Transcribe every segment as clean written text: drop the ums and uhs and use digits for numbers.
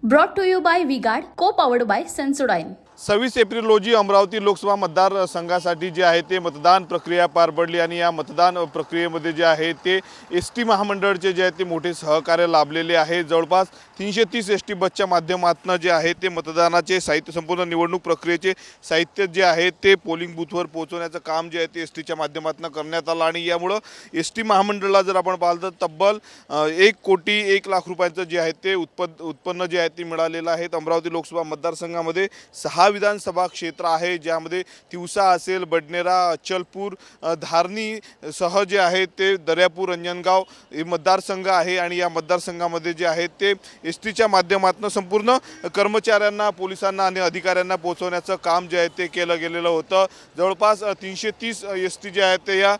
Brought to you by Vigard, co-powered by Sensodyne. 26 April रोजी अमरावती लोकसभा मतदारसंघासाठी जे आहे ते मतदान प्रक्रिया पार पडली आणि या मतदान प्रक्रियेमध्ये जे आहे ते एसटी महामंडळाचे जे आहे ते मोठे सहकार्य लाभलेले आहे। जवळपास 330 एसटी बसच्या माध्यमातून जे आहे ते मतदानाचे साहित्य संपूर्ण निवडणूक प्रक्रियेचे साहित्य जे आहे ते पोलिंग बूथवर पोहोचवण्याचं काम जे आहे ते एसटीच्या माध्यमातून करण्यात आलं आणि यामुळे एसटी महामंडळाला जर आपण पाहिलं तर तब्बल 1,01,00,000 रुपयांचं जे आहे ते उत्पन्न जे आहे ते मिळालेलं आहे। अमरावती लोकसभा मतदारसंघामध्ये 6 विधानसभा क्षेत्र आहे, ज्यामध्ये तिवसा असेल, बडनेरा, अचलपूर, धारणी सह जे आहे ते दर्यापूर, अंजनगाव मतदारसंघ आहे आणि या मतदारसंघामध्ये जे आहे ते एसटीच्या माध्यमातून संपूर्ण कर्मचाऱ्यांना, पोलिसांना आणि अधिकाऱ्यांना पोहोचवण्याचं काम जे आहे ते केलं गेलेलं होतं। जवळपास 330 एसटी जे आहेत ते या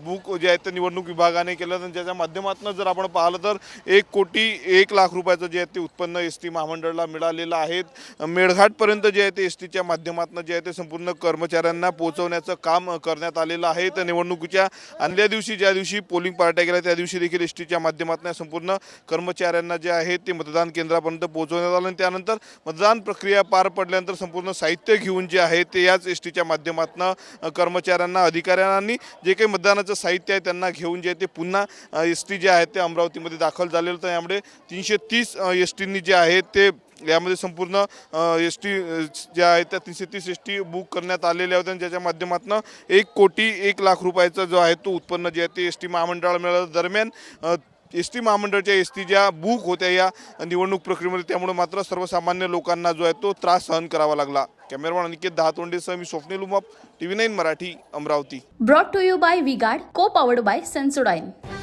बुक जे आहे ते निवडणूक विभागाने केलं आणि ज्याच्या माध्यमातून जर आपण पाहिलं तर 1,01,00,000 रुपयाचं जे आहे ते उत्पन्न एसटी महामंडळाला मिळालेलं आहे। मेळघाटपर्यंत जे आहे ते एसटीच्या माध्यमातून जे आहे ते संपूर्ण कर्मचाऱ्यांना पोहोचवण्याचं काम करण्यात आलेलं आहे। तर निवडणुकीच्या आदल्या दिवशी ज्या दिवशी पोलिंग पार्ट्या गेल्या त्या दिवशी देखील एसटीच्या माध्यमातून संपूर्ण कर्मचाऱ्यांना जे आहे ते मतदान केंद्रापर्यंत पोहोचवण्यात आलं आणि त्यानंतर मतदान प्रक्रिया पार पडल्यानंतर संपूर्ण साहित्य घेऊन जे आहे ते याच एसटीच्या माध्यमातून कर्मचाऱ्यांना, अधिकाऱ्यांनी जे काही मतदानाचं साहित्य आहे त्यांना घेऊन जे ते पुन्हा एसटी जे आहे ते अमरावतीमध्ये दाखल झालेलं होतं। यामुळे 330 एसटींनी जे आहे ते यामध्ये संपूर्ण एसटी ज्या आहेत त्या 330 एसटी बुक करण्यात आलेल्या होत्या आणि ज्याच्या माध्यमातून 1,01,00,000 रुपयाचा जो आहे तो उत्पन्न जे आहे ते एसटी महामंडळाला मिळालं। दरम्यान एसटी महामंडळाच्या एसटी ज्या बुक होत्या या निवडणूक प्रक्रियेमध्ये, त्यामुळे मात्र सर्वसामान्य लोकांना जो आहे तो त्रास सहन करावा लागला। कॅमेरामॅन अनिकेत दहातोंडेसह मी Swapnil Umap, TV9 Marathi, Amravati. Brought to you by Vigard, co-powered by Sensodyne.